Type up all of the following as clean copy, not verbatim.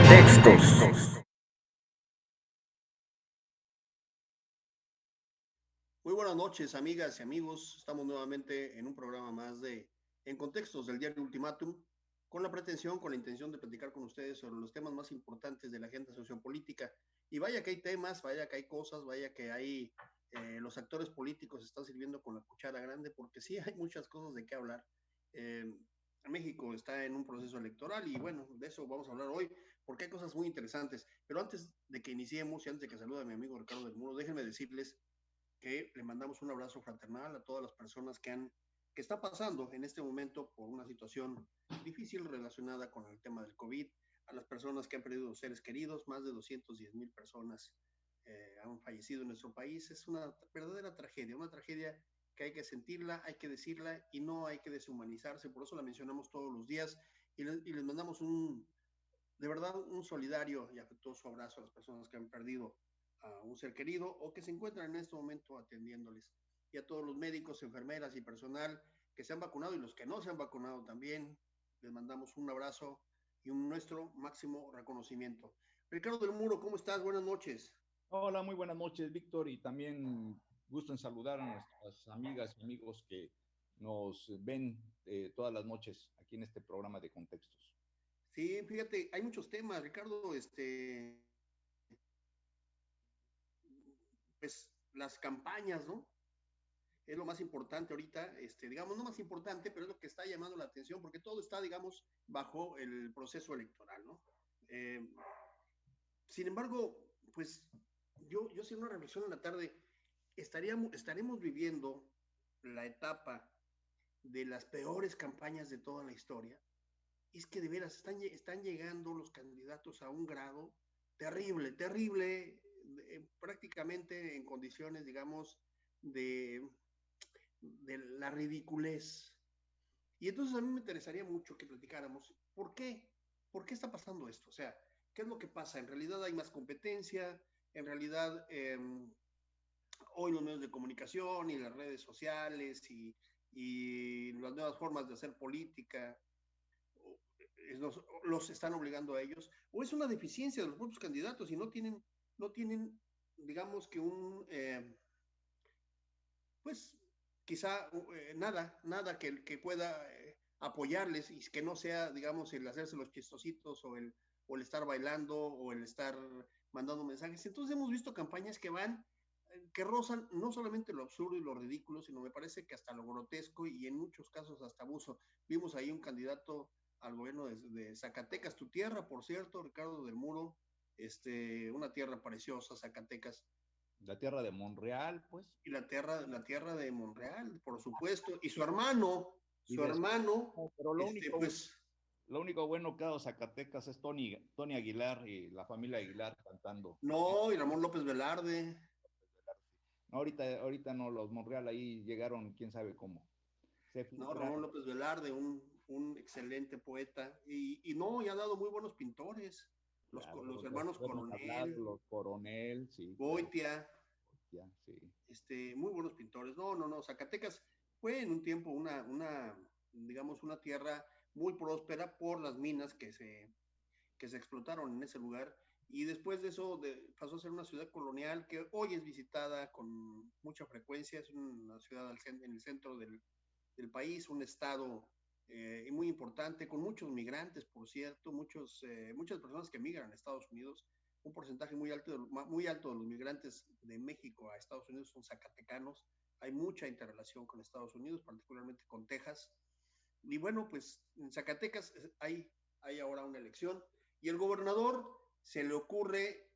Contextos. Muy buenas noches, amigas y amigos. Estamos nuevamente en un programa más de En Contextos del diario Ultimátum, con la pretensión, con la intención de platicar con ustedes sobre los temas más importantes de la agenda sociopolítica. Y vaya que hay temas, vaya que hay cosas, vaya que hay los actores políticos están sirviendo con la cuchara grande, porque sí hay muchas cosas de qué hablar. Eh, México está en un proceso electoral y bueno, de eso vamos a hablar hoy, porque hay cosas muy interesantes. Pero antes de que iniciemos y antes de que salude a mi amigo Ricardo del Muro, déjenme decirles que le mandamos un abrazo fraternal a todas las personas que está pasando en este momento por una situación difícil relacionada con el tema del COVID, a las personas que han perdido seres queridos, más de 210,000 personas han fallecido en nuestro país. Es una verdadera tragedia, una tragedia que hay que sentirla, hay que decirla y no hay que deshumanizarse, por eso la mencionamos todos los días y les mandamos de verdad un solidario y afectuoso abrazo a las personas que han perdido a un ser querido o que se encuentran en este momento atendiéndoles. Y a todos los médicos, enfermeras y personal que se han vacunado y los que no se han vacunado también, les mandamos un abrazo y nuestro máximo reconocimiento. Ricardo del Muro, ¿cómo estás? Buenas noches. Hola, muy buenas noches, Víctor, y también gusto en saludar a nuestras amigas y amigos que nos ven todas las noches aquí en este programa de Contextos. Sí, fíjate, hay muchos temas, Ricardo, pues las campañas, ¿no? Es lo más importante ahorita, digamos, no más importante, pero es lo que está llamando la atención, porque todo está, digamos, bajo el proceso electoral, ¿no? Eh, Sin embargo, pues yo haciendo una reflexión en la tarde, estaremos viviendo la etapa de las peores campañas de toda la historia. Y es que de veras están llegando los candidatos a un grado terrible, terrible, prácticamente en condiciones, digamos, de, de la ridiculez. Y entonces a mí me interesaría mucho que platicáramos por qué, por qué está pasando esto. O sea, ¿qué es lo que pasa? En realidad hay más competencia, en realidad hoy los medios de comunicación y las redes sociales y las nuevas formas de hacer política los están obligando a ellos, o es una deficiencia de los propios candidatos y no tienen digamos que pues quizá nada que pueda apoyarles y que no sea, digamos, el hacerse los chistositos o el estar bailando o el estar mandando mensajes. Entonces hemos visto campañas que rozan no solamente lo absurdo y lo ridículo, sino me parece que hasta lo grotesco y en muchos casos hasta abuso. Vimos ahí un candidato al gobierno de Zacatecas, tu tierra, por cierto, Ricardo del Muro, una tierra preciosa, Zacatecas, La tierra de Monreal, pues. y la tierra de Monreal, por supuesto, y su Y hermano, pero pues, lo único bueno que ha dado Zacatecas es Tony Aguilar y la familia Aguilar cantando. no, y Ramón López Velarde. No, ahorita no, los Monreal ahí llegaron, quién sabe cómo. Se No, Ramón filtraron. López Velarde, un excelente poeta, y no, y ha dado muy buenos pintores, Claro, los hermanos hemos hablado, Coronel, los Coronel, sí, claro, Goitia, ya, sí. muy buenos pintores. No, Zacatecas fue en un tiempo digamos, una tierra muy próspera por las minas que se explotaron en ese lugar. Y después de eso pasó a ser una ciudad colonial que hoy es visitada con mucha frecuencia. Es una ciudad en el centro del país, un estado muy importante, con muchos migrantes, por cierto, muchas personas que migran a Estados Unidos. Un porcentaje muy alto de los migrantes de México a Estados Unidos son zacatecanos. Hay mucha interrelación con Estados Unidos, particularmente con Texas. Y bueno, pues en Zacatecas hay ahora una elección y el gobernador se le ocurre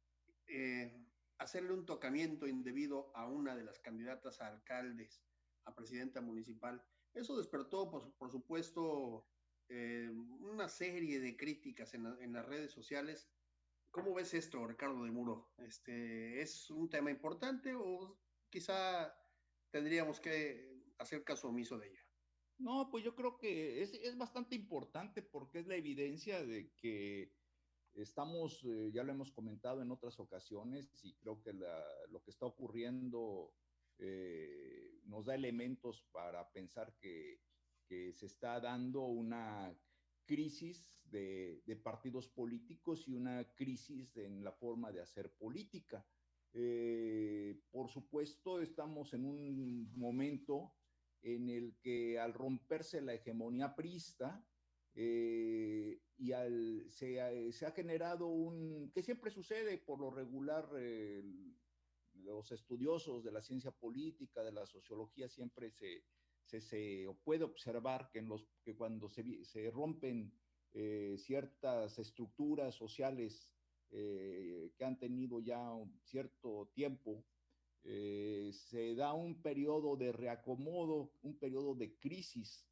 hacerle un tocamiento indebido a una de las candidatas a alcaldes, a presidenta municipal. Eso despertó, pues, por supuesto, una serie de críticas en las redes sociales. ¿Cómo ves esto, Ricardo de Muro? ¿Es un tema importante o quizá tendríamos que hacer caso omiso de ello? No, pues yo creo que es bastante importante porque es la evidencia de que estamos, ya lo hemos comentado en otras ocasiones, y creo que lo que está ocurriendo nos da elementos para pensar que se está dando crisis de partidos políticos y una crisis en la forma de hacer política. Por supuesto, estamos en un momento en el que al romperse la hegemonía priista, se ha generado que siempre sucede por lo regular, los estudiosos de la ciencia política, de la sociología, siempre se puede observar que cuando se rompen ciertas estructuras sociales que han tenido ya un cierto tiempo, se da un periodo de reacomodo, un periodo de crisis.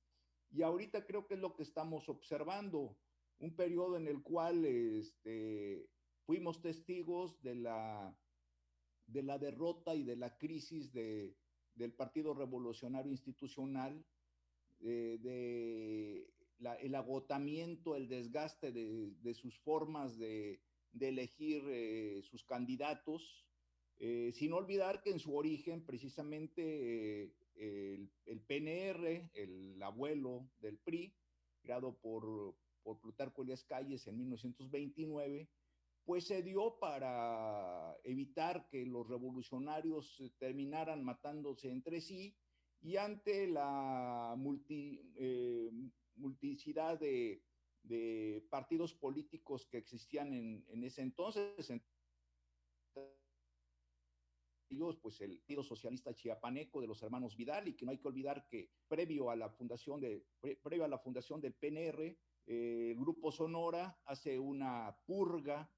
Y ahorita creo que es lo que estamos observando, un periodo en el cual fuimos testigos de la derrota y de la crisis del Partido Revolucionario Institucional, el agotamiento, el desgaste de sus formas de elegir sus candidatos, sin olvidar que en su origen precisamente el PNR, el abuelo del PRI, creado por Plutarco Elías Calles en 1929, pues se dio para evitar que los revolucionarios terminaran matándose entre sí, y ante la multiplicidad de partidos políticos que existían en ese entonces, pues el Partido Socialista Chiapaneco de los hermanos Vidal, y que no hay que olvidar que previo a la fundación del PNR, el Grupo Sonora hace una purga,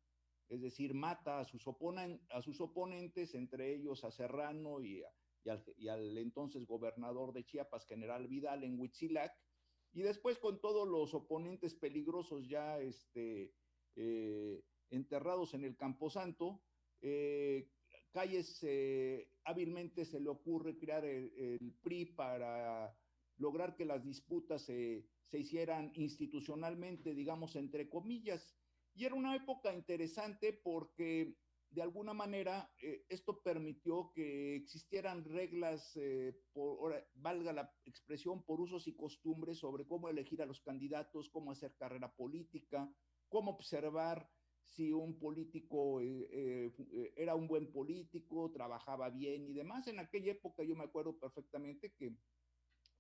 es decir, mata a sus oponentes, entre ellos a Serrano y al entonces gobernador de Chiapas, general Vidal, en Huitzilac, y después con todos los oponentes peligrosos ya enterrados en el Camposanto. Calles hábilmente se le ocurre crear el PRI para lograr que las disputas se hicieran institucionalmente, digamos, entre comillas. Y era una época interesante porque de alguna manera esto permitió que existieran reglas, valga la expresión, por usos y costumbres sobre cómo elegir a los candidatos, cómo hacer carrera política, cómo observar si un político era un buen político, trabajaba bien y demás. En aquella época yo me acuerdo perfectamente que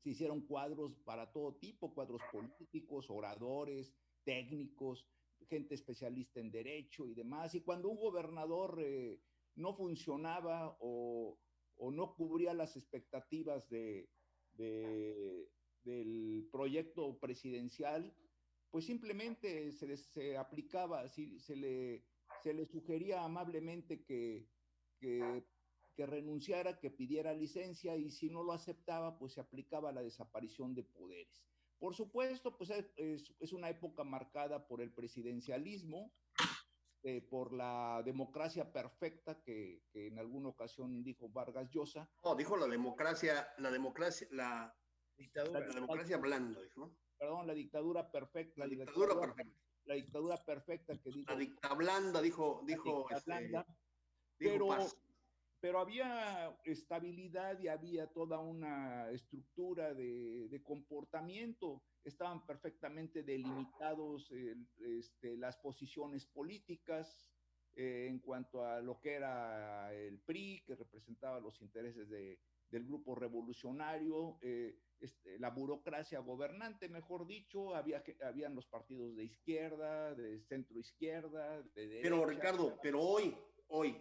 se hicieron cuadros para todo tipo, cuadros políticos, oradores, técnicos, gente especialista en derecho y demás. Y cuando un gobernador no funcionaba o no cubría las expectativas del proyecto presidencial, pues simplemente se aplicaba, se le sugería amablemente que renunciara, que pidiera licencia, y si no lo aceptaba, pues se aplicaba la desaparición de poderes. Por supuesto, pues es una época marcada por el presidencialismo, por la democracia perfecta que en alguna ocasión dijo Vargas Llosa. No, dijo la democracia, dictadura, la democracia blanda, dijo, ¿no? Perdón, la dictadura perfecta. La dictadura perfecta. La dictadura perfecta que dijo. La dicta blanda, dijo Paz. Pero había estabilidad y había toda una estructura de comportamiento. Estaban perfectamente delimitados las posiciones políticas en cuanto a lo que era el PRI, que representaba los intereses del grupo revolucionario, la burocracia gobernante, mejor dicho, habían los partidos de izquierda, de centro izquierda, de derecha. Pero Ricardo, hoy,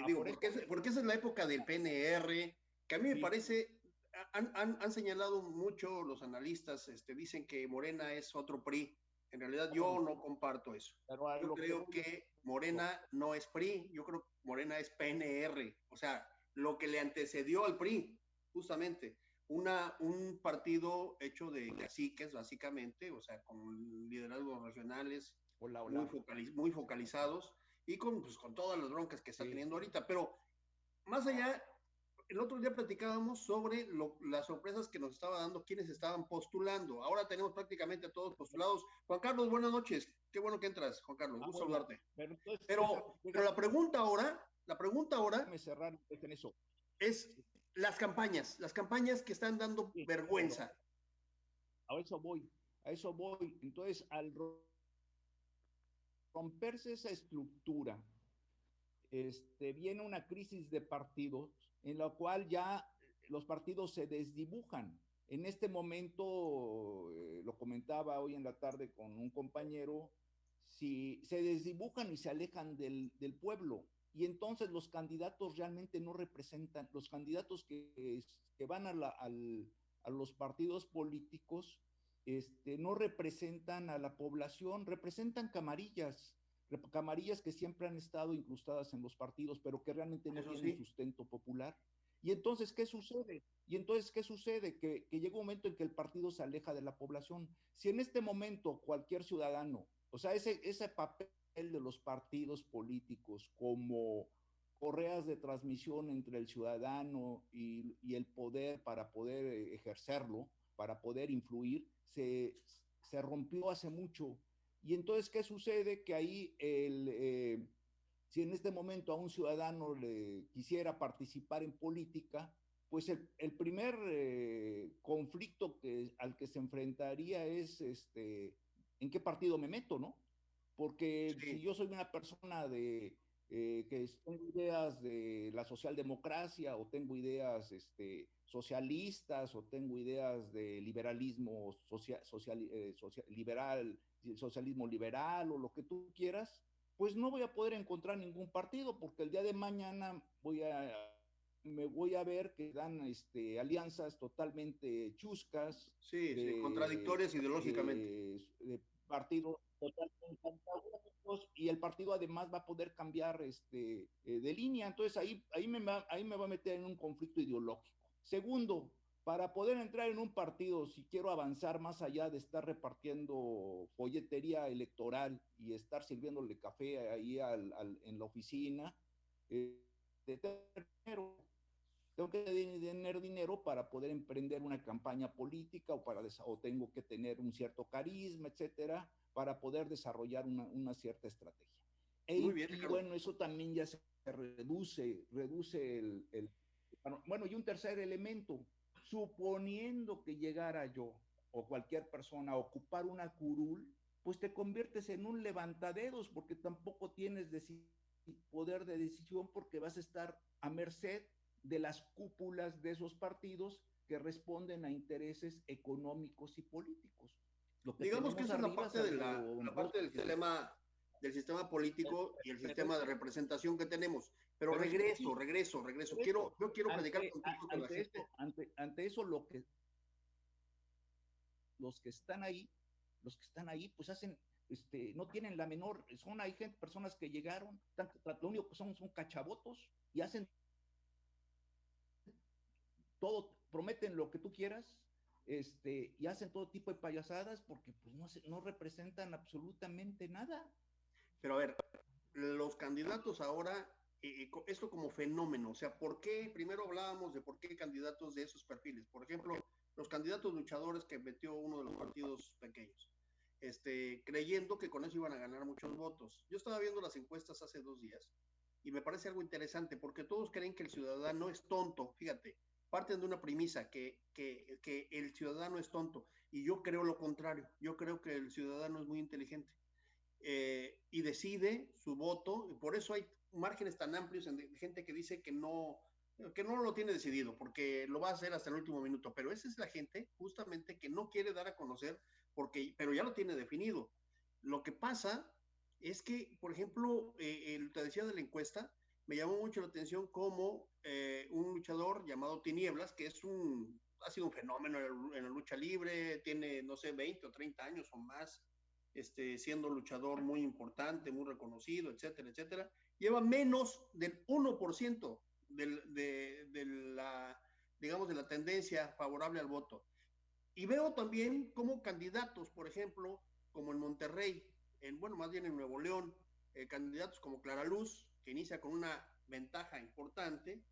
digo, porque esa es la época del PNR, que a mí me parece, han señalado mucho los analistas, dicen que Morena es otro PRI. En realidad yo no comparto eso. Yo creo que Morena no es PRI, yo creo que Morena es PNR, o sea, lo que le antecedió al PRI, justamente. Un partido hecho de caciques, básicamente, o sea, con liderazgos regionales muy focalizados, y con todas las broncas que está teniendo ahorita. Pero más allá, el otro día platicábamos sobre las sorpresas que nos estaba dando quienes estaban postulando. Ahora tenemos prácticamente a todos postulados. Juan Carlos, buenas noches. Qué bueno que entras, Juan Carlos. Gusto saludarte. Pero la pregunta ahora es las campañas que están dando vergüenza. A eso voy. A eso voy. Entonces, al romperse esa estructura, viene una crisis de partidos en la cual ya los partidos se desdibujan. En este momento, lo comentaba hoy en la tarde con un compañero, si se desdibujan y se alejan del pueblo, y entonces los candidatos realmente no representan, los candidatos que van a los partidos políticos, no representan a la población, representan camarillas que siempre han estado incrustadas en los partidos, pero que realmente no Eso tienen sí. sustento popular. Y entonces, ¿qué sucede? Que llega un momento en que el partido se aleja de la población. Si en este momento cualquier ciudadano, o sea, ese papel de los partidos políticos como correas de transmisión entre el ciudadano y el poder para poder ejercerlo, para poder influir, se rompió hace mucho. Y entonces, ¿qué sucede? Que ahí si en este momento a un ciudadano le quisiera participar en política, pues el primer conflicto al que se enfrentaría es en qué partido me meto, ¿no? Porque si Sí. yo soy una persona que tengo ideas de la socialdemocracia o tengo ideas socialistas o tengo ideas de liberalismo liberal, socialismo liberal o lo que tú quieras, pues no voy a poder encontrar ningún partido porque el día de mañana me voy a ver que dan alianzas totalmente chuscas Sí, sí, de, contradictorias ideológicamente. de partidos totalmente antagónicos y el partido además va a poder cambiar de línea. Entonces ahí me va a meter en un conflicto ideológico. Segundo, para poder entrar en un partido, si quiero avanzar más allá de estar repartiendo folletería electoral y estar sirviéndole café ahí en la oficina, de dinero, tengo que tener dinero para poder emprender una campaña política o tengo que tener un cierto carisma, etcétera, para poder desarrollar una cierta estrategia. Muy bien, Y Ricardo. bueno, eso también ya se reduce bueno, y un tercer elemento, suponiendo que llegara yo o cualquier persona a ocupar una curul, pues te conviertes en un levantadedos porque tampoco tienes poder de decisión porque vas a estar a merced de las cúpulas de esos partidos que responden a intereses económicos y políticos. Lo que Digamos que tenemos esa es la arriba, parte de salvo la dos, parte del sistema político y el sistema de representación que tenemos. Pero pero sí, regreso. esto, Yo quiero platicar contigo con la gente. ante eso, los que están ahí, pues hacen, no tienen la menor, hay gente, personas que llegaron, lo único que son cachabotos y hacen todo, prometen lo que tú quieras, y hacen todo tipo de payasadas porque pues no representan absolutamente nada. Pero a ver, los candidatos ahora, esto como fenómeno, o sea, ¿por qué? Primero hablábamos de por qué candidatos de esos perfiles. Por ejemplo, los candidatos luchadores que metió uno de los partidos pequeños, creyendo que con eso iban a ganar muchos votos. Yo estaba viendo las encuestas hace 2 días y me parece algo interesante porque todos creen que el ciudadano es tonto. Fíjate, parten de una premisa que el ciudadano es tonto y yo creo lo contrario. Yo creo que el ciudadano es muy inteligente. Y decide su voto, y por eso hay márgenes tan amplios de gente que dice que no lo tiene decidido, porque lo va a hacer hasta el último minuto, pero esa es la gente justamente que no quiere dar a conocer, pero ya lo tiene definido. Lo que pasa es que, por ejemplo, te decía de la encuesta, me llamó mucho la atención como un luchador llamado Tinieblas, que ha sido un fenómeno en la lucha libre, tiene, no sé, 20 o 30 años o más, siendo luchador muy importante, muy reconocido, etcétera, etcétera, lleva menos del 1% de la, digamos, de la tendencia favorable al voto. Y veo también como candidatos, por ejemplo, como en Monterrey, bueno, más bien en Nuevo León, candidatos como Clara Luz, que inicia con una ventaja importante,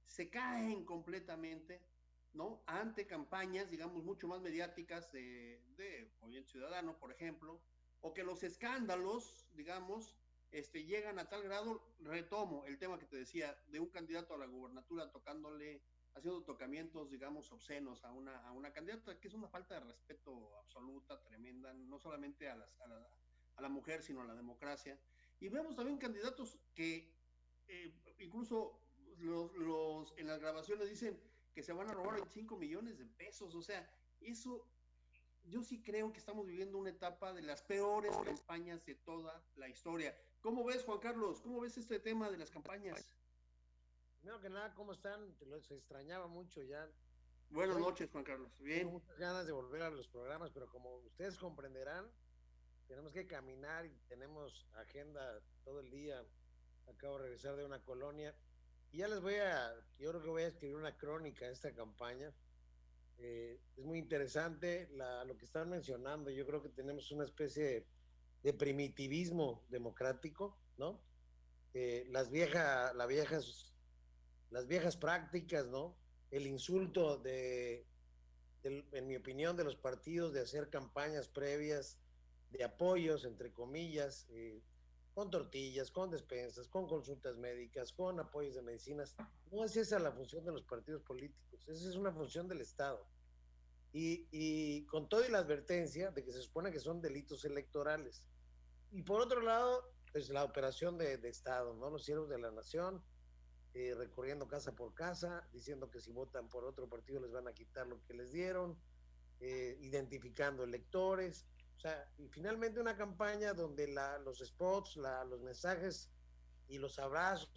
se caen completamente, ¿no? Ante campañas, digamos, mucho más mediáticas de Movimiento Ciudadano, por ejemplo, o que los escándalos, digamos, llegan a tal grado, retomo el tema que te decía, de un candidato a la gubernatura haciendo tocamientos, digamos, obscenos a una candidata, que es una falta de respeto absoluta, tremenda. no solamente a la mujer, sino a la democracia. Y vemos también candidatos que incluso en las grabaciones dicen que se van a robar 25 millones de pesos. O sea, eso, yo sí creo que estamos viviendo una etapa de las peores campañas de toda la historia. ¿Cómo ves, Juan Carlos? ¿Cómo ves este tema de las campañas? Primero que nada, ¿cómo están? Los extrañaba mucho ya. Buenas noches, Juan Carlos. Bien. Tengo muchas ganas de volver a los programas, pero como ustedes comprenderán, tenemos que caminar y tenemos agenda todo el día. Acabo de regresar de una colonia y ya yo creo que voy a escribir una crónica de esta campaña. Es muy interesante lo que están mencionando. Yo creo que tenemos una especie de primitivismo democrático, ¿no? Las viejas prácticas, ¿no? El insulto en mi opinión, de los partidos de hacer campañas previas de apoyos, entre comillas, con tortillas, con despensas, con consultas médicas, con apoyos de medicinas. No es esa la función de los partidos políticos, esa es una función del Estado. Y con toda la advertencia de que se supone que son delitos electorales. Y por otro lado, pues la operación de Estado, ¿no? Los siervos de la nación, recorriendo casa por casa, diciendo que si votan por otro partido les van a quitar lo que les dieron, identificando electores. O sea, y finalmente una campaña donde los spots, los mensajes y los abrazos,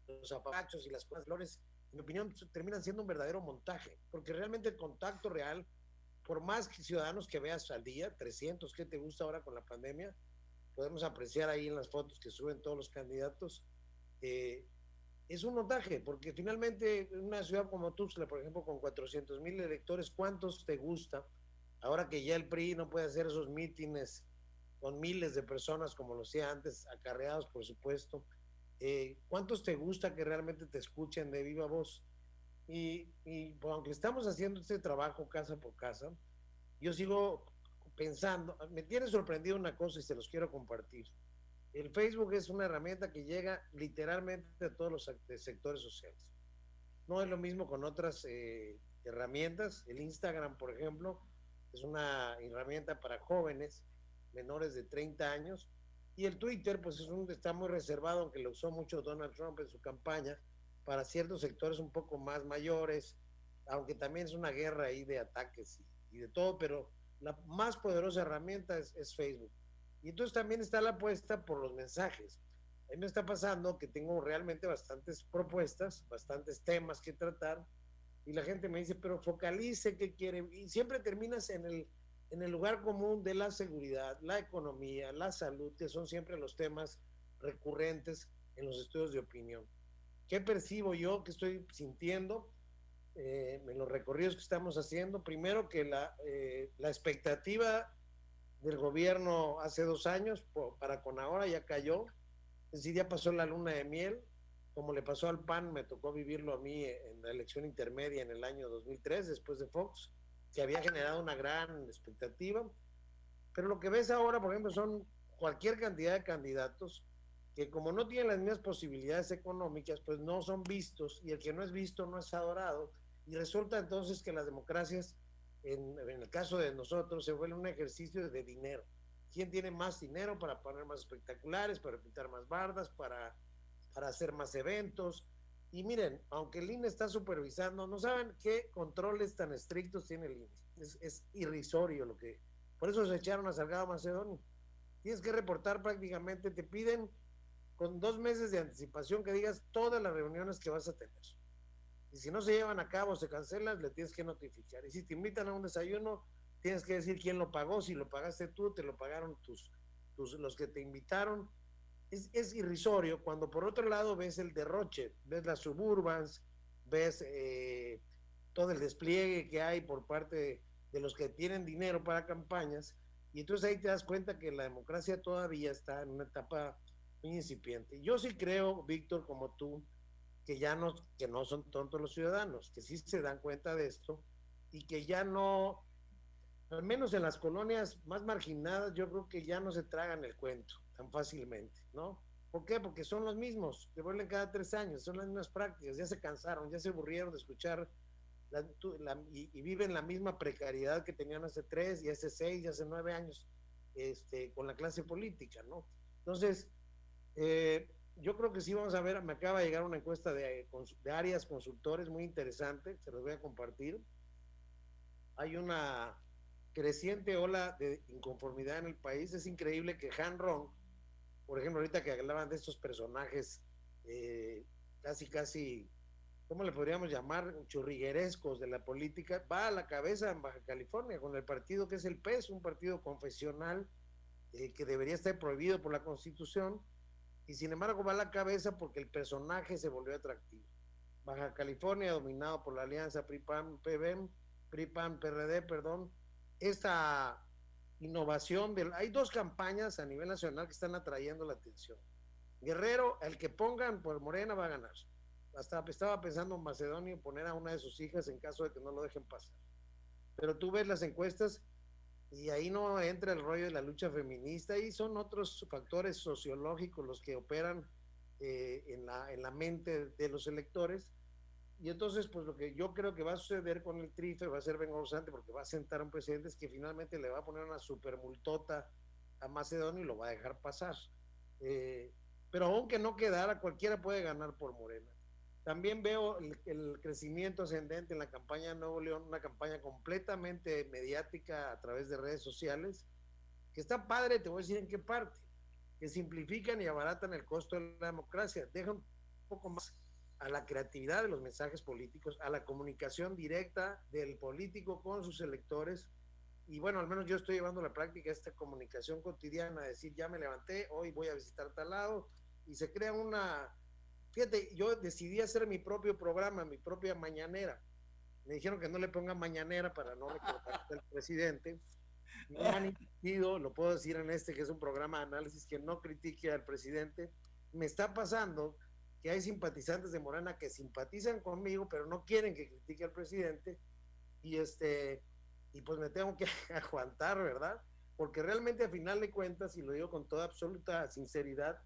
los apachos y las cosas flores, en mi opinión, terminan siendo un verdadero montaje, porque realmente el contacto real, por más ciudadanos que veas al día, 300, ¿qué te gusta ahora con la pandemia? Podemos apreciar ahí en las fotos que suben todos los candidatos, es un montaje, porque finalmente una ciudad como Tuxtla, por ejemplo, con 400,000 electores, ¿cuántos te gusta? Ahora que ya el PRI no puede hacer esos mítines con miles de personas como lo hacía antes, acarreados, por supuesto, ¿cuántos te gusta que realmente te escuchen de viva voz? Y pues, aunque estamos haciendo este trabajo casa por casa, yo sigo pensando, me tiene sorprendido una cosa y se los quiero compartir. El Facebook es una herramienta que llega literalmente a todos los sectores sociales. No es lo mismo con otras herramientas. El Instagram, por ejemplo, es una herramienta para jóvenes menores de 30 años. Y el Twitter, pues está muy reservado, aunque lo usó mucho Donald Trump en su campaña, para ciertos sectores un poco más mayores, aunque también es una guerra ahí de ataques y de todo, pero la más poderosa herramienta es Facebook. Y entonces también está la apuesta por los mensajes. A mí me está pasando que tengo realmente bastantes propuestas, bastantes temas que tratar, y la gente me dice, pero focalice qué quiere, y siempre terminas en el lugar común de la seguridad, la economía, la salud, que son siempre los temas recurrentes en los estudios de opinión. ¿Qué percibo yo, qué estoy sintiendo en los recorridos que estamos haciendo? Primero, que la expectativa del gobierno hace 2 años para con ahora ya cayó, es decir, ya pasó la luna de miel, como le pasó al PAN, me tocó vivirlo a mí en la elección intermedia en el año 2003, después de Fox, que había generado una gran expectativa, pero lo que ves ahora, por ejemplo, son cualquier cantidad de candidatos que como no tienen las mismas posibilidades económicas, pues no son vistos, y el que no es visto no es adorado, y resulta entonces que las democracias, en el caso de nosotros, se vuelve un ejercicio de dinero. ¿Quién tiene más dinero para poner más espectaculares, para pintar más bardas, para hacer más eventos? Y miren, aunque el INE está supervisando, no saben qué controles tan estrictos tiene el INE. Es irrisorio lo que... Por eso se echaron a Salgado Macedonio. Tienes que reportar prácticamente, te piden con 2 meses de anticipación que digas todas las reuniones que vas a tener. Y si no se llevan a cabo, se cancelan, le tienes que notificar. Y si te invitan a un desayuno, tienes que decir quién lo pagó, si lo pagaste tú, te lo pagaron los que te invitaron. Es irrisorio cuando por otro lado ves el derroche, ves las suburbans, ves todo el despliegue que hay por parte de los que tienen dinero para campañas, y entonces ahí te das cuenta que la democracia todavía está en una etapa muy incipiente. Yo sí creo, Víctor, como tú, que no son tontos los ciudadanos, que sí se dan cuenta de esto y que ya no, al menos en las colonias más marginadas, yo creo que ya no se tragan el cuento tan fácilmente, ¿no? ¿Por qué? Porque son los mismos, que vuelven cada 3 años, son las mismas prácticas, ya se cansaron, ya se aburrieron de escuchar y viven la misma precariedad que tenían hace 3 y hace 6 y hace 9 años con la clase política, ¿no? Entonces, yo creo que sí vamos a ver, me acaba de llegar una encuesta de Arias Consultores muy interesante, se los voy a compartir. Hay una creciente ola de inconformidad en el país. Es increíble que Han Rong, por ejemplo, ahorita que hablaban de estos personajes casi, ¿cómo le podríamos llamar? Churriguerescos de la política, va a la cabeza en Baja California con el partido que es el PES, un partido confesional que debería estar prohibido por la Constitución, y sin embargo va a la cabeza porque el personaje se volvió atractivo. Baja California, dominado por la alianza PRI-PAN-PRD, perdón, esta innovación hay 2 campañas a nivel nacional que están atrayendo la atención. Guerrero, el que pongan por Morena va a ganar. Hasta estaba pensando en Macedonio poner a una de sus hijas en caso de que no lo dejen pasar. Pero tú ves las encuestas y ahí no entra el rollo de la lucha feminista, y son otros factores sociológicos los que operan en la mente de los electores. Y entonces, pues lo que yo creo que va a suceder con el TRIFE va a ser vergonzante, porque va a sentar a un presidente que finalmente le va a poner una supermultota a Macedonio y lo va a dejar pasar. Pero aunque no quedara, cualquiera puede ganar por Morena. También veo el crecimiento ascendente en la campaña de Nuevo León, una campaña completamente mediática a través de redes sociales, que está padre, te voy a decir en qué parte, que simplifican y abaratan el costo de la democracia, dejan un poco más a la creatividad de los mensajes políticos, a la comunicación directa del político con sus electores. Y bueno, al menos yo estoy llevando a la práctica esta comunicación cotidiana, decir, ya me levanté, hoy voy a visitar tal lado, y se crea fíjate, yo decidí hacer mi propio programa, mi propia mañanera. Me dijeron que no le ponga mañanera para no recordar al presidente. Me han insistido, lo puedo decir en que es un programa de análisis, que no critique al presidente. Me está pasando que hay simpatizantes de Morena que simpatizan conmigo, pero no quieren que critique al presidente, y pues me tengo que aguantar, ¿verdad? Porque realmente a final de cuentas, y lo digo con toda absoluta sinceridad,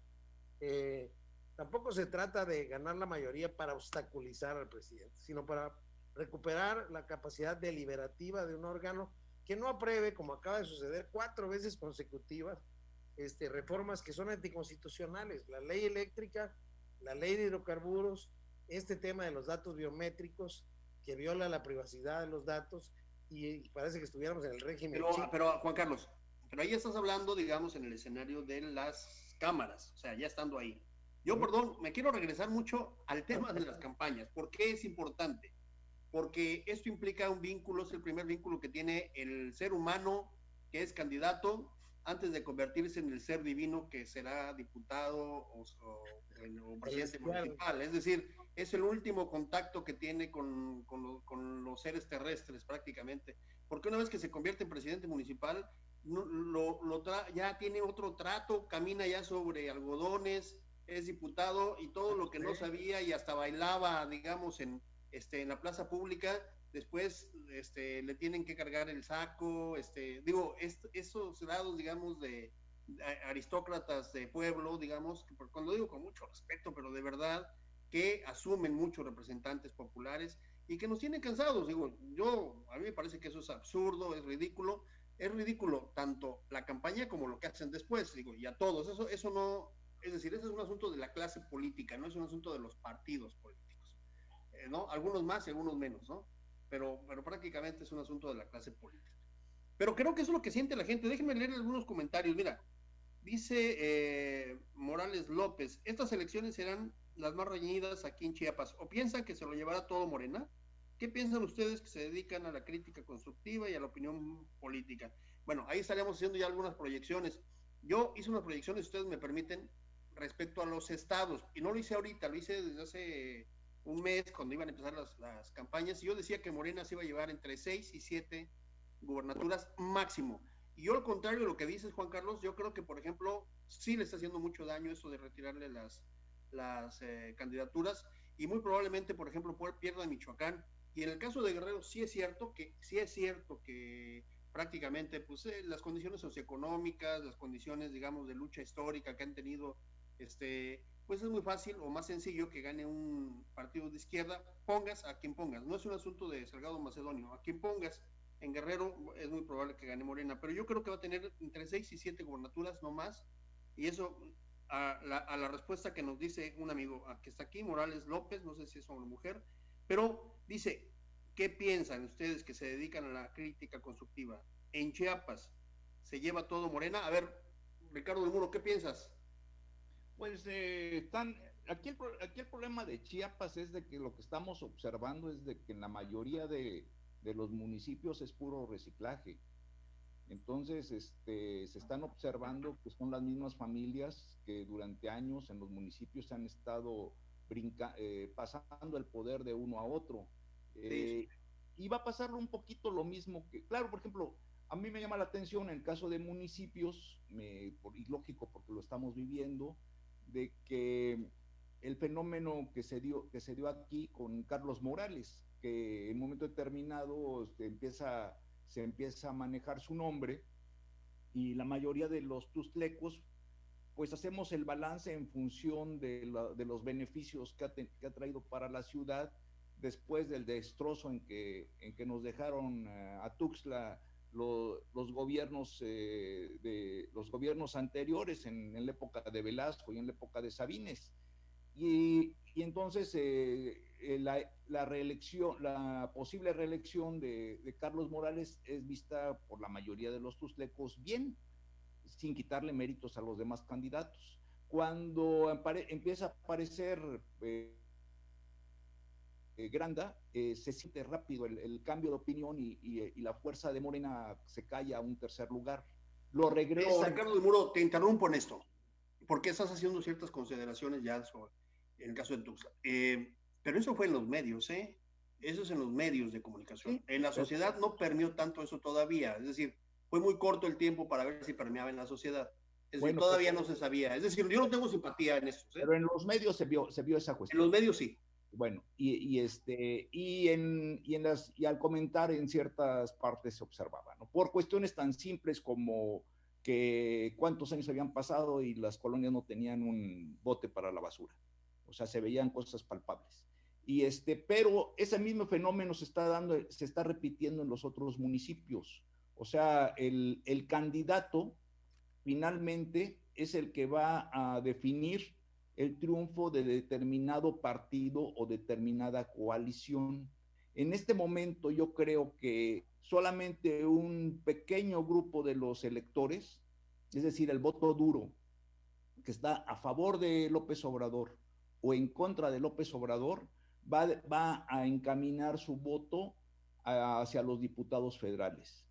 tampoco se trata de ganar la mayoría para obstaculizar al presidente, sino para recuperar la capacidad deliberativa de un órgano que no apruebe, como acaba de suceder 4 veces consecutivas, reformas que son anticonstitucionales, la ley eléctrica, la ley de hidrocarburos, este tema de los datos biométricos, que viola la privacidad de los datos, y parece que estuviéramos en el régimen. Pero Juan Carlos, pero ahí estás hablando, digamos, en el escenario de las cámaras, o sea, ya estando ahí. Yo, perdón, me quiero regresar mucho al tema de las campañas. ¿Por qué es importante? Porque esto implica un vínculo, es el primer vínculo que tiene el ser humano que es candidato antes de convertirse en el ser divino que será diputado o presidente municipal. Es decir, es el último contacto que tiene con los seres terrestres prácticamente. Porque una vez que se convierte en presidente municipal, ya tiene otro trato, camina ya sobre algodones, es diputado y todo lo que no sabía y hasta bailaba, digamos, en la plaza pública, después le tienen que cargar el saco, esos grados, digamos, de aristócratas de pueblo, digamos, que cuando digo con mucho respeto, pero de verdad, que asumen muchos representantes populares y que nos tienen cansados. A mí me parece que eso es absurdo, es ridículo tanto la campaña como lo que hacen después, y a todos, eso no, es decir, ese es un asunto de la clase política, no es un asunto de los partidos políticos, ¿no? Algunos más y algunos menos, ¿no? Pero prácticamente es un asunto de la clase política. Pero creo que eso es lo que siente la gente. Déjenme leer algunos comentarios. Mira, dice Morales López, estas elecciones serán las más reñidas aquí en Chiapas. ¿O piensan que se lo llevará todo Morena? ¿Qué piensan ustedes que se dedican a la crítica constructiva y a la opinión política? Bueno, ahí estaríamos haciendo ya algunas proyecciones. Yo hice unas proyecciones, si ustedes me permiten, respecto a los estados, y no lo hice ahorita, lo hice desde hace un mes, cuando iban a empezar las campañas, y yo decía que Morena se iba a llevar entre 6 y 7 gubernaturas máximo. Y yo, al contrario de lo que dices, Juan Carlos, yo creo que, por ejemplo, sí le está haciendo mucho daño eso de retirarle las candidaturas, y muy probablemente, por ejemplo, pierda Michoacán. Y en el caso de Guerrero sí es cierto que prácticamente pues las condiciones socioeconómicas, las condiciones, digamos, de lucha histórica que han tenido pues es muy fácil o más sencillo que gane un partido de izquierda, pongas a quien pongas. No es un asunto de Salgado Macedonio, a quien pongas en Guerrero es muy probable que gane Morena, pero yo creo que va a tener entre 6 y 7 gubernaturas, no más, y eso a la respuesta que nos dice un amigo que está aquí, Morales López, no sé si es hombre o mujer, pero dice, ¿qué piensan ustedes que se dedican a la crítica constructiva? En Chiapas, ¿se lleva todo Morena? A ver, Ricardo del Muro, ¿qué piensas? Pues aquí el problema de Chiapas es de que lo que estamos observando es de que en la mayoría de los municipios es puro reciclaje. Entonces, se están observando que son las mismas familias que durante años en los municipios han estado pasando el poder de uno a otro. Y va a pasar un poquito lo mismo que, claro, por ejemplo, a mí me llama la atención en el caso de municipios, y lógico porque lo estamos viviendo, de que el fenómeno que se dio aquí con Carlos Morales, que en un momento determinado se empieza a manejar su nombre y la mayoría de los tustlecos pues hacemos el balance en función de los beneficios que ha traído para la ciudad después del destrozo en que nos dejaron a Tuxtla los gobiernos anteriores en la época de Velasco y en la época de Sabines. Y entonces la posible reelección de Carlos Morales es vista por la mayoría de los tustlecos bien, sin quitarle méritos a los demás candidatos. Cuando empieza a aparecer Granda, se siente rápido el cambio de opinión y la fuerza de Morena se cae a un tercer lugar. Lo regresa. No, Ricardo del Muro, te interrumpo en esto, porque estás haciendo ciertas consideraciones ya sobre en el caso de Tuxtla. Pero eso fue en los medios, eso es en los medios de comunicación. Sí, en la sociedad no permeó tanto eso todavía, es decir, fue muy corto el tiempo para ver si permeaba en la sociedad. Es decir, todavía no se sabía. Es decir, yo no tengo simpatía en eso. Pero en los medios se vio esa cuestión. En los medios sí. Bueno, y al comentar en ciertas partes se observaba, ¿no? Por cuestiones tan simples como que cuántos años habían pasado y las colonias no tenían un bote para la basura. O sea, se veían cosas palpables. Pero ese mismo fenómeno se está repitiendo en los otros municipios. O sea, el candidato finalmente es el que va a definir el triunfo de determinado partido o determinada coalición. En este momento yo creo que solamente un pequeño grupo de los electores, es decir, el voto duro, que está a favor de López Obrador o en contra de López Obrador, va a encaminar su voto hacia los diputados federales.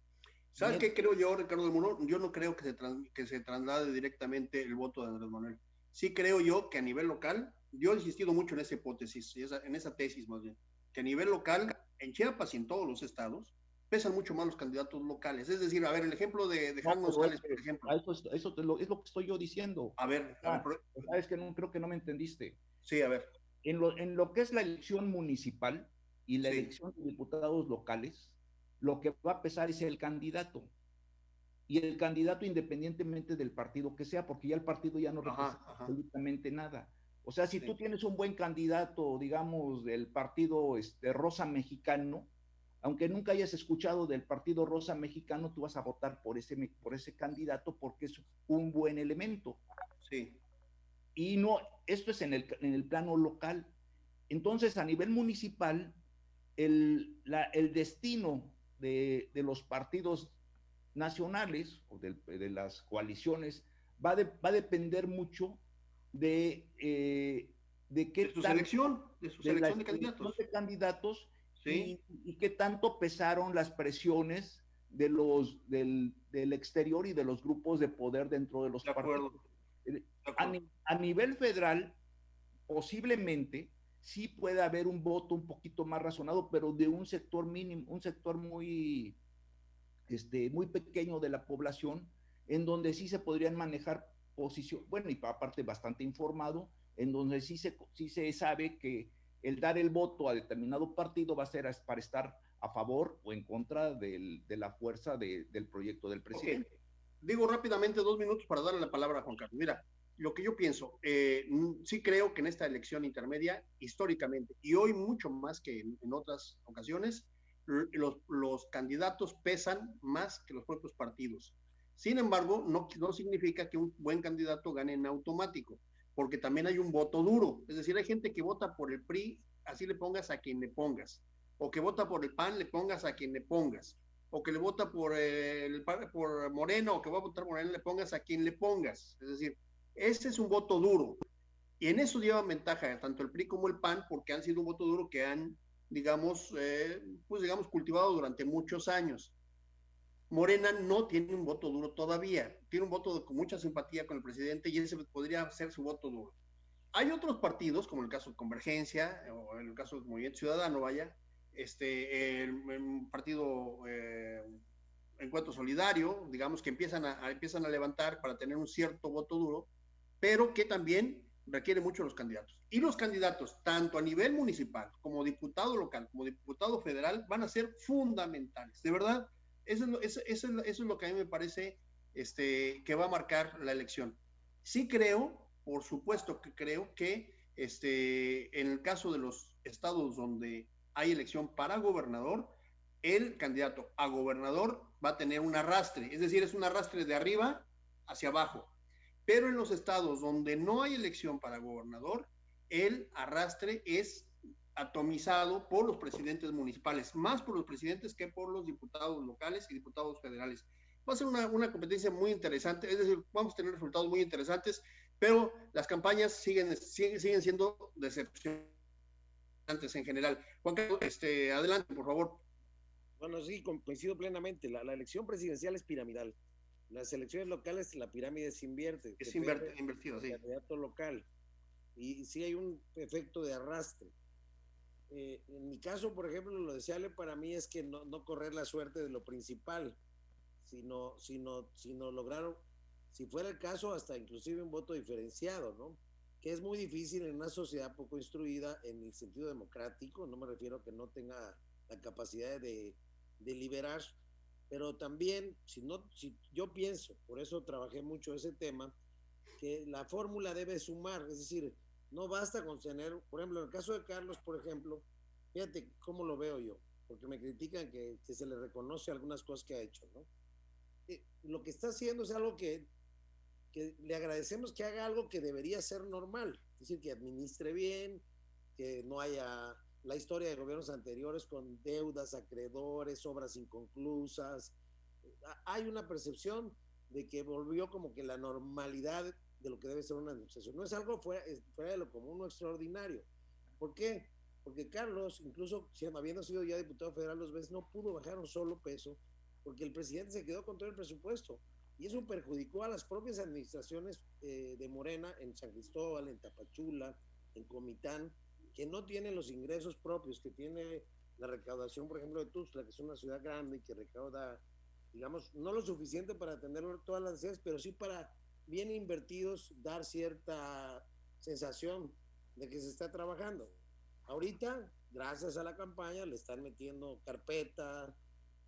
¿Sabes qué creo yo, Ricardo del Muro? Yo no creo que se traslade directamente el voto de Andrés Manuel. Sí creo yo que a nivel local, yo he insistido mucho en esa hipótesis, en esa tesis más bien, que a nivel local, en Chiapas y en todos los estados, pesan mucho más los candidatos locales. Es decir, a ver, el ejemplo de Juan González, por ejemplo. Eso es lo que estoy yo diciendo. A ver. Sabes que creo que no me entendiste. Sí, a ver. En lo que es la elección municipal y la elección de diputados locales, lo que va a pesar es el candidato. Y el candidato independientemente del partido que sea, porque ya el partido ya no representa absolutamente nada. O sea, si tú tienes un buen candidato, digamos, del partido Rosa Mexicano, aunque nunca hayas escuchado del partido Rosa Mexicano, tú vas a votar por ese candidato porque es un buen elemento. Sí. Y no, esto es en el plano local. Entonces, a nivel municipal, el destino de los partidos nacionales o de las coaliciones va a depender mucho de su selección de candidatos sí. y qué tanto pesaron las presiones del exterior y de los grupos de poder dentro de los partidos. A nivel federal, posiblemente sí puede haber un voto un poquito más razonado, pero de un sector mínimo, un sector muy pequeño de la población, en donde sí se podrían manejar posiciones, bueno, y aparte bastante informado, en donde sí se sabe que el dar el voto a determinado partido va a ser para estar a favor o en contra de la fuerza del proyecto del presidente. Okay. Digo rápidamente 2 minutos para darle la palabra a Juan Carlos. Mira, lo que yo pienso, sí creo que en esta elección intermedia, históricamente, y hoy mucho más que en otras ocasiones, los candidatos pesan más que los propios partidos. Sin embargo, no significa que un buen candidato gane en automático, porque también hay un voto duro. Es decir, hay gente que vota por el PRI, así le pongas a quien le pongas, o que vota por el PAN, le pongas a quien le pongas, o que le vota por Moreno, o que va a votar por Moreno, le pongas a quien le pongas. Es decir, ese es un voto duro. Y en eso llevan ventaja tanto el PRI como el PAN, porque han sido un voto duro que han, digamos, cultivado durante muchos años. Morena no tiene un voto duro todavía, tiene un voto con mucha simpatía con el presidente y ese podría ser su voto duro. Hay otros partidos, como el caso de Convergencia, o el caso del Movimiento Ciudadano, vaya, el partido Encuentro Solidario, digamos que empiezan a levantar para tener un cierto voto duro, pero que también requiere mucho los candidatos. Y los candidatos, tanto a nivel municipal, como diputado local, como diputado federal, van a ser fundamentales. De verdad, eso es lo que a mí me parece que va a marcar la elección. Sí creo, por supuesto que creo que en el caso de los estados donde hay elección para gobernador, el candidato a gobernador va a tener un arrastre, es decir, es un arrastre de arriba hacia abajo. Pero en los estados donde no hay elección para gobernador, el arrastre es atomizado por los presidentes municipales, más por los presidentes que por los diputados locales y diputados federales. Va a ser una competencia muy interesante, es decir, vamos a tener resultados muy interesantes, pero las campañas siguen siendo decepcionantes en general. Juan Carlos, adelante, por favor. Bueno, sí, coincido plenamente. La elección presidencial es piramidal. Las elecciones locales, la pirámide se invierte. Es invertido, sí. El candidato local. Y sí hay un efecto de arrastre. En mi caso, por ejemplo, lo deseable para mí es que no correr la suerte de lo principal, sino lograr, si fuera el caso, hasta inclusive un voto diferenciado, ¿no? Que es muy difícil en una sociedad poco instruida en el sentido democrático. No me refiero a que no tenga la capacidad de deliberar, pero también, si yo pienso, por eso trabajé mucho ese tema, que la fórmula debe sumar, es decir, no basta con tener, por ejemplo, en el caso de Carlos, por ejemplo, fíjate cómo lo veo yo, porque me critican que se le reconoce algunas cosas que ha hecho, ¿no? Lo que está haciendo es algo que le agradecemos, que haga algo que debería ser normal, es decir, que administre bien, que no haya la historia de gobiernos anteriores con deudas, acreedores, obras inconclusas. Hay una percepción de que volvió como que la normalidad de lo que debe ser una administración. No es algo fuera de lo común o extraordinario. ¿Por qué? Porque Carlos, incluso habiendo sido ya diputado federal 2 veces, no pudo bajar un solo peso porque el presidente se quedó con todo el presupuesto. Y eso perjudicó a las propias administraciones de Morena en San Cristóbal, en Tapachula, en Comitán, que no tienen los ingresos propios que tiene la recaudación, por ejemplo, de Tuxtla, que es una ciudad grande y que recauda, digamos, no lo suficiente para atender todas las necesidades, pero sí para, bien invertidos, dar cierta sensación de que se está trabajando. Ahorita, gracias a la campaña, le están metiendo carpeta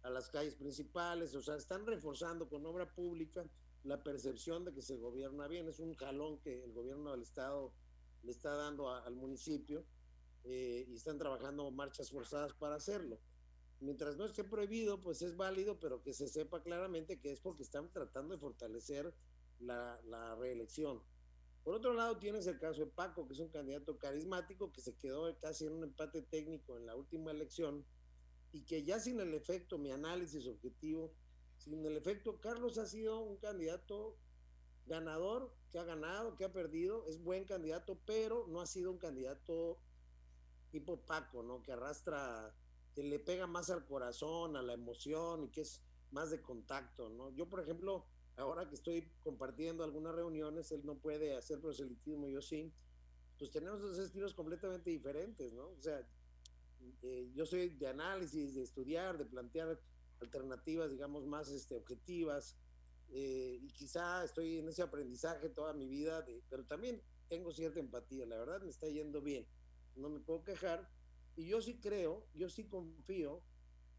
a las calles principales, o sea, están reforzando con obra pública la percepción de que se gobierna bien. Es un jalón que el gobierno del estado le está dando al municipio, y están trabajando marchas forzadas para hacerlo. Mientras no esté prohibido, pues es válido, pero que se sepa claramente que es porque están tratando de fortalecer la reelección. Por otro lado, tienes el caso de Paco, que es un candidato carismático que se quedó casi en un empate técnico en la última elección, y que ya sin el efecto, mi análisis objetivo, sin el efecto, Carlos ha sido un candidato ganador, que ha ganado, que ha perdido, es buen candidato, pero no ha sido un candidato tipo Paco, ¿no? Que arrastra, que le pega más al corazón, a la emoción, y que es más de contacto, ¿no? Yo, por ejemplo, ahora que estoy compartiendo algunas reuniones, él no puede hacer proselitismo, yo sí, pues tenemos dos estilos completamente diferentes, ¿no? O sea, yo soy de análisis, de estudiar, de plantear alternativas, digamos, más objetivas, y quizá estoy en ese aprendizaje toda mi vida, pero también tengo cierta empatía, la verdad me está yendo bien, no me puedo quejar, y yo sí creo, yo sí confío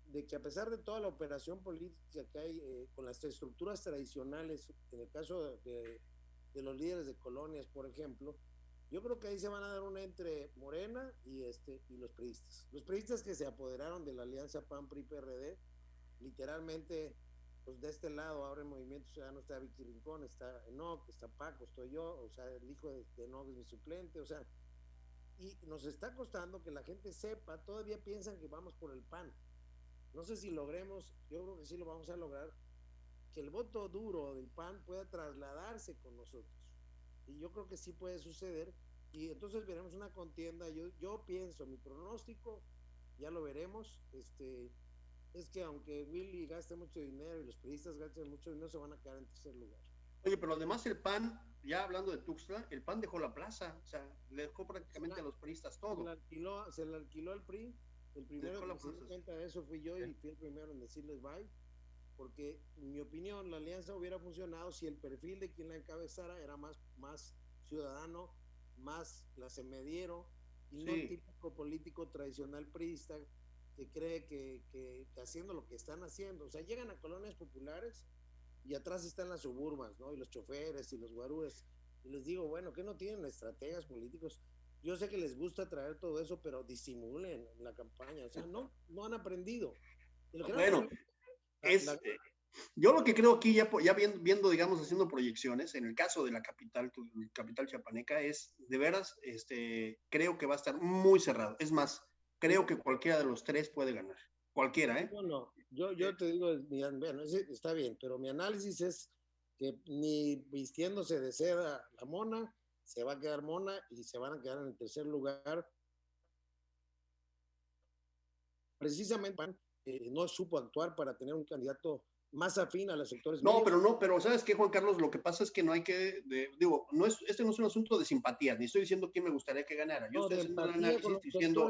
de que a pesar de toda la operación política que hay con las estructuras tradicionales, en el caso de de los líderes de colonias, por ejemplo, yo creo que ahí se van a dar una entre Morena y los priistas. Los priistas que se apoderaron de la alianza PAN-PRI-PRD, literalmente, pues de este lado ahora en Movimiento Ciudadano está Vicky Rincón, está Enoch, está Paco, estoy yo, o sea, el hijo de Enoch es mi suplente, o sea, y nos está costando que la gente sepa, todavía piensan que vamos por el PAN. No sé si logremos, yo creo que sí lo vamos a lograr, que el voto duro del PAN pueda trasladarse con nosotros. Y yo creo que sí puede suceder, y entonces veremos una contienda. Yo pienso, mi pronóstico, ya lo veremos, es que aunque Willy gaste mucho dinero y los periodistas gasten mucho dinero, se van a quedar en tercer lugar. Oye, pero además el PAN, ya hablando de Tuxtla, el PAN dejó la plaza, o sea, le dejó prácticamente a los priistas todo. Se le alquiló al PRI, el primero que se dio cuenta de eso fui yo, y fui el primero en decirles bye, porque en mi opinión la alianza hubiera funcionado si el perfil de quien la encabezara era más ciudadano, más clase mediero, y no el típico político tradicional priista que cree que haciendo lo que están haciendo, o sea, llegan a colonias populares y atrás están las suburbas, ¿no? Y los choferes y los guarúes, y les digo, bueno, ¿qué no tienen estrategas políticos? Yo sé que les gusta traer todo eso, pero disimulen la campaña, o sea, no han aprendido. Bueno, yo lo que creo aquí, ya viendo, digamos, haciendo proyecciones, en el caso de la capital chiapaneca, es, de veras, creo que va a estar muy cerrado. Es más, creo que cualquiera de los tres puede ganar. Cualquiera, ¿eh? No, yo te digo, bueno, está bien, pero mi análisis es que ni vistiéndose de seda la mona, se va a quedar mona y se van a quedar en el tercer lugar. Precisamente no supo actuar para tener un candidato más afín a los sectores medios. Pero ¿sabes qué, Juan Carlos? Lo que pasa es que no hay que, este no es un asunto de simpatía, ni estoy diciendo quién me gustaría que ganara. Yo estoy haciendo un análisis diciendo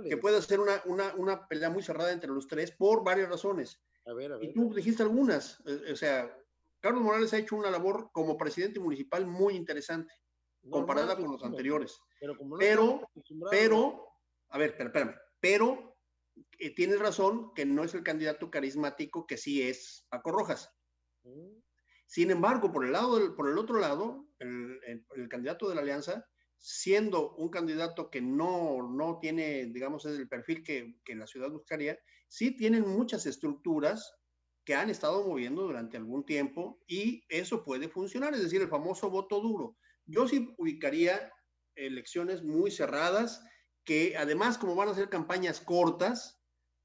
que puede ser una pelea muy cerrada entre los tres por varias razones. A ver. Y tú dijiste algunas. O sea, Carlos Morales ha hecho una labor como presidente municipal muy interesante, comparada con los anteriores. Pero, a ver, espérame. Pero tienes razón que no es el candidato carismático que sí es Paco Rojas. Sin embargo, por el otro lado, el candidato de la alianza, siendo un candidato que no tiene, digamos, es el perfil que la ciudad buscaría, sí tienen muchas estructuras que han estado moviendo durante algún tiempo y eso puede funcionar, es decir, el famoso voto duro. Yo sí ubicaría elecciones muy cerradas, que además, como van a ser campañas cortas,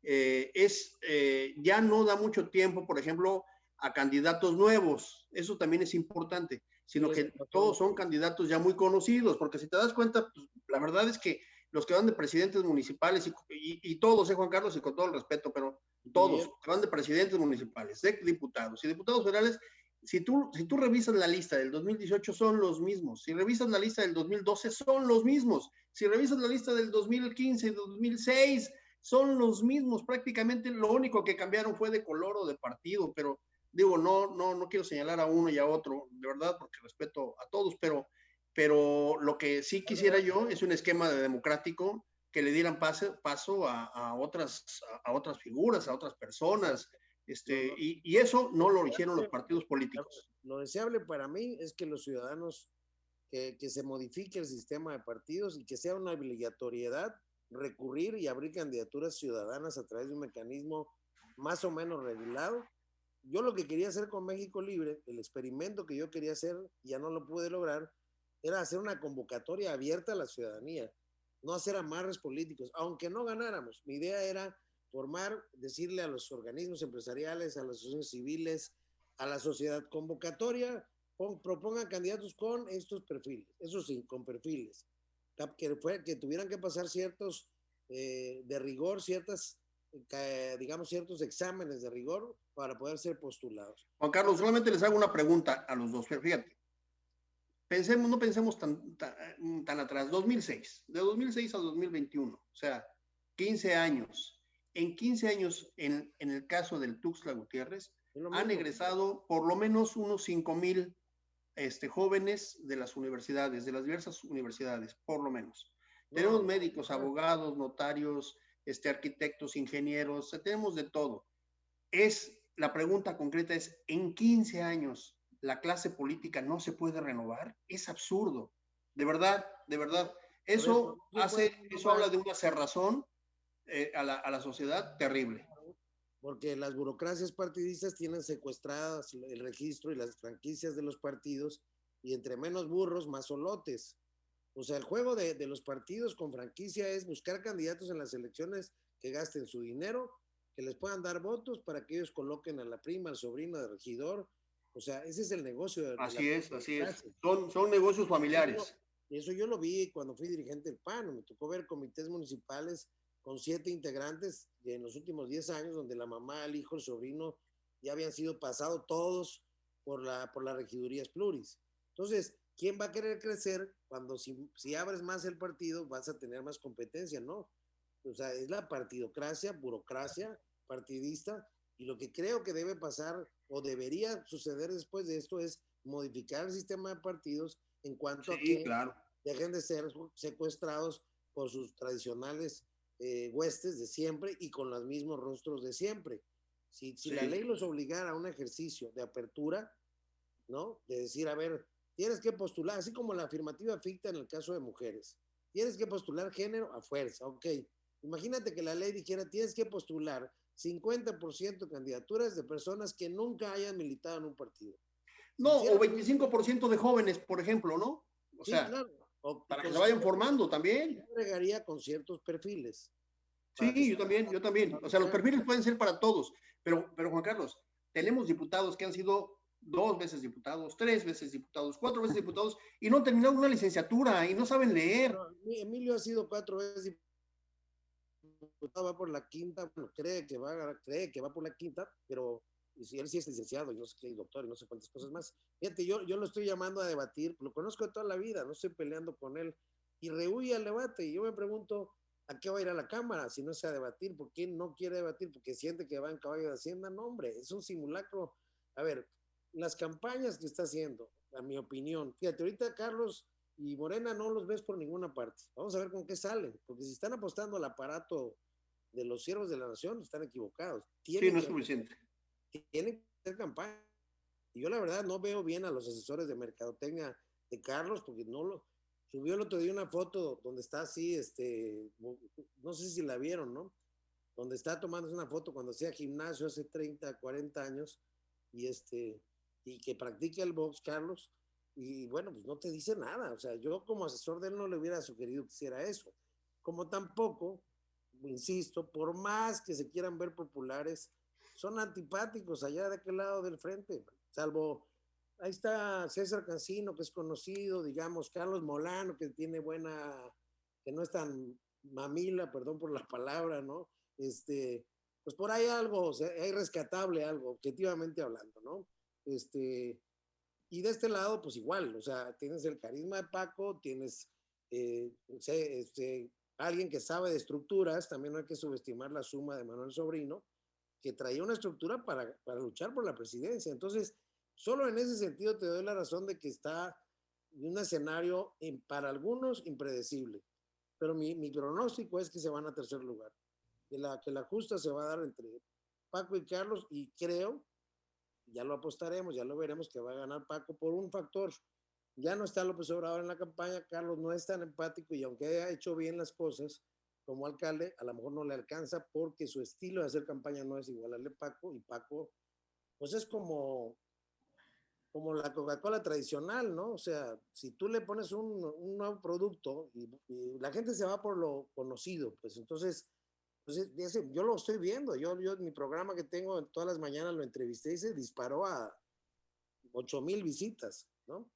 ya no da mucho tiempo, por ejemplo, a candidatos nuevos. Eso también es importante, sino que todos son candidatos ya muy conocidos, porque si te das cuenta, pues, la verdad es que los que van de presidentes municipales y todos, Juan Carlos, y con todo el respeto, pero todos que van de presidentes municipales, de diputados y diputados federales, si tú revisas la lista del 2018 son los mismos, si revisas la lista del 2012 son los mismos, si revisas la lista del 2015 y 2006 son los mismos, prácticamente lo único que cambiaron fue de color o de partido, pero digo, no quiero señalar a uno y a otro, de verdad, porque respeto a todos, pero lo que sí quisiera yo es un esquema democrático que le dieran paso a otras figuras, a otras personas, y eso no lo hicieron los partidos políticos. Lo deseable para mí es que los ciudadanos, que se modifique el sistema de partidos y que sea una obligatoriedad recurrir y abrir candidaturas ciudadanas a través de un mecanismo más o menos regulado. Yo lo que quería hacer con México Libre, el experimento que yo quería hacer, ya no lo pude lograr, era hacer una convocatoria abierta a la ciudadanía, no hacer amarres políticos, aunque no ganáramos. Mi idea era decirle a los organismos empresariales, a las asociaciones civiles, a la sociedad, convocatoria, propongan candidatos con estos perfiles, eso sí, con perfiles, que tuvieran que pasar ciertos, de rigor, ciertos exámenes de rigor para poder ser postulados. Juan Carlos, solamente les hago una pregunta a los dos, fíjate. No pensemos tan atrás, 2006, de 2006 a 2021, o sea, 15 años. En 15 años, en el caso del Tuxtla Gutiérrez, han egresado por lo menos unos 5,000 jóvenes de las universidades, de las diversas universidades, por lo menos. Tenemos médicos, abogados, notarios, arquitectos, ingenieros, tenemos de todo. La pregunta concreta es, en 15 años, la clase política no se puede renovar, es absurdo. De verdad, de verdad. Eso habla de una cerrazón a la sociedad terrible. Porque las burocracias partidistas tienen secuestradas el registro y las franquicias de los partidos, y entre menos burros, más solotes. O sea, el juego de los partidos con franquicia es buscar candidatos en las elecciones que gasten su dinero, que les puedan dar votos para que ellos coloquen a la prima, al sobrino de regidor. O sea, ese es el negocio. Así es. Son negocios familiares. Eso yo lo vi cuando fui dirigente del PAN. Me tocó ver comités municipales con 7 integrantes en los últimos 10 años, donde la mamá, el hijo, el sobrino ya habían sido pasados todos por las regidurías pluris. Entonces, ¿quién va a querer crecer cuando si abres más el partido vas a tener más competencia? No. O sea, es la partidocracia, burocracia partidista, y lo que creo que debe pasar o debería suceder después de esto es modificar el sistema de partidos en cuanto a que dejen de ser secuestrados por sus tradicionales huestes de siempre y con los mismos rostros de siempre. Si la ley los obligara a un ejercicio de apertura, ¿no? De decir, a ver, tienes que postular, así como la afirmativa ficta en el caso de mujeres, tienes que postular género a fuerza, ok. Imagínate que la ley dijera, tienes que postular 50% de candidaturas de personas que nunca hayan militado en un partido. No, o 25% de jóvenes, por ejemplo, ¿no? O sea, claro. Para que se vayan formando también. Yo agregaría con ciertos perfiles. Sí, yo también. O sea, los perfiles pueden ser para todos. Pero Juan Carlos, tenemos diputados que han sido 2 veces diputados, 3 veces diputados, 4 veces diputados y no han terminado una licenciatura y no saben leer. No, Emilio ha sido 4 veces diputado, va por la quinta, bueno, cree que va por la quinta, pero si él sí es licenciado y no sé qué, doctor y no sé cuántas cosas más. Fíjate, yo lo estoy llamando a debatir, lo conozco de toda la vida, no estoy peleando con él, y rehuye al debate, y yo me pregunto, ¿a qué va a ir a la Cámara si no es a debatir? ¿Por qué no quiere debatir? ¿Porque siente que va en caballo de Hacienda? No, hombre, es un simulacro. A ver, las campañas que está haciendo, a mi opinión, fíjate, ahorita Carlos y Morena no los ves por ninguna parte. Vamos a ver con qué salen, porque si están apostando al aparato de los siervos de la nación, están equivocados. Sí, no es suficiente. Tienen que hacer campaña. Y yo la verdad no veo bien a los asesores de mercadotecnia de Carlos, porque no lo subió el otro día una foto donde está así, no sé si la vieron, ¿no? Donde está tomando una foto cuando hacía gimnasio hace 30, 40 años y que practica el box, Carlos, y bueno, pues no te dice nada. O sea, yo como asesor de él no le hubiera sugerido que hiciera eso. Como tampoco, insisto, por más que se quieran ver populares, son antipáticos allá de aquel lado del frente, salvo, ahí está César Cancino, que es conocido, digamos, Carlos Molano, que tiene que no es tan mamila, perdón por la palabra, ¿no? Pues por ahí algo, o sea, hay rescatable algo, objetivamente hablando, ¿no? Y de este lado, pues igual, o sea, tienes el carisma de Paco, tienes alguien que sabe de estructuras, también no hay que subestimar la suma de Manuel Sobrino, que traía una estructura para luchar por la presidencia. Entonces, solo en ese sentido te doy la razón de que está en un escenario para algunos impredecible. Pero mi pronóstico es que se van a tercer lugar. Que la justa se va a dar entre Paco y Carlos, y creo, ya lo apostaremos, ya lo veremos, que va a ganar Paco por un factor. Ya no está López Obrador en la campaña, Carlos no es tan empático, y aunque haya hecho bien las cosas como alcalde, a lo mejor no le alcanza porque su estilo de hacer campaña no es igual al de Paco, y Paco, pues es como la Coca-Cola tradicional, ¿no? O sea, si tú le pones un nuevo producto y la gente se va por lo conocido, pues entonces, pues yo lo estoy viendo, yo mi programa que tengo todas las mañanas lo entrevisté y se disparó a 8,000 visitas, ¿no?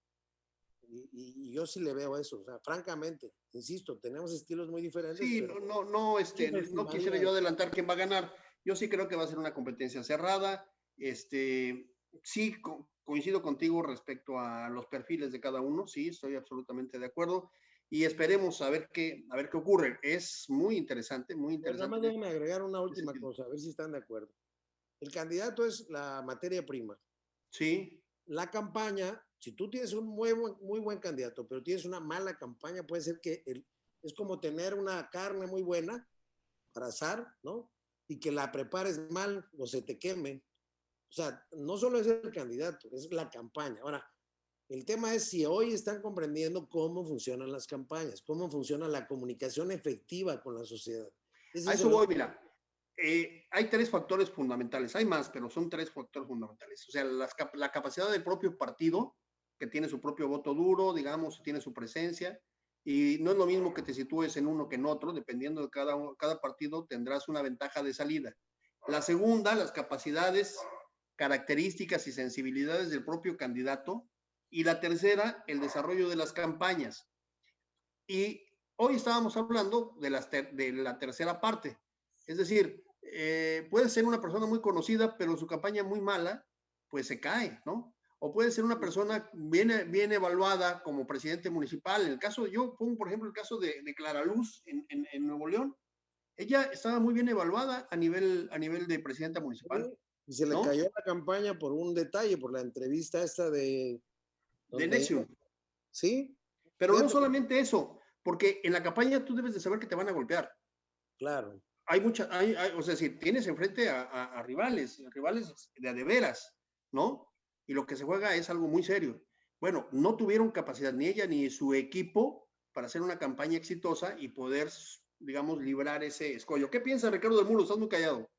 Y yo sí le veo eso, o sea, francamente, insisto, tenemos estilos muy diferentes. Sí, no quisiera yo adelantar quién va a ganar. Yo sí creo que va a ser una competencia cerrada. Sí, coincido contigo respecto a los perfiles de cada uno, sí, estoy absolutamente de acuerdo. Y esperemos a ver qué ocurre. Es muy interesante, muy interesante. Nada más déjenme agregar una última cosa, a ver si están de acuerdo. El candidato es la materia prima. Sí. La campaña, si tú tienes un muy buen candidato, pero tienes una mala campaña, puede ser que es como tener una carne muy buena para asar, ¿no? Y que la prepares mal o se te queme. O sea, no solo es el candidato, es la campaña. Ahora, el tema es si hoy están comprendiendo cómo funcionan las campañas, cómo funciona la comunicación efectiva con la sociedad. A eso voy, mira. Hay tres factores fundamentales, hay más, pero son tres factores fundamentales. O sea, la capacidad del propio partido, que tiene su propio voto duro, digamos, tiene su presencia, y no es lo mismo que te sitúes en uno que en otro, dependiendo de cada partido tendrás una ventaja de salida. La segunda, las capacidades, características y sensibilidades del propio candidato, y la tercera, el desarrollo de las campañas. Y hoy estábamos hablando de la tercera parte, es decir, puede ser una persona muy conocida, pero su campaña muy mala, pues se cae, ¿no? O puede ser una persona bien evaluada como presidente municipal. En el caso, yo pongo, por ejemplo, el caso de Clara Luz en Nuevo León. Ella estaba muy bien evaluada a nivel de presidenta municipal. Y se le ¿no? cayó la campaña por un detalle, por la entrevista esta de Nexium. Sí. Pero fíjate. No solamente eso, porque en la campaña tú debes de saber que te van a golpear. Claro. O sea, si tienes enfrente a rivales de a de veras, ¿no? Y lo que se juega es algo muy serio. Bueno, no tuvieron capacidad ni ella ni su equipo para hacer una campaña exitosa y poder, digamos, librar ese escollo. ¿Qué piensa Ricardo de Muro? Estás muy callado.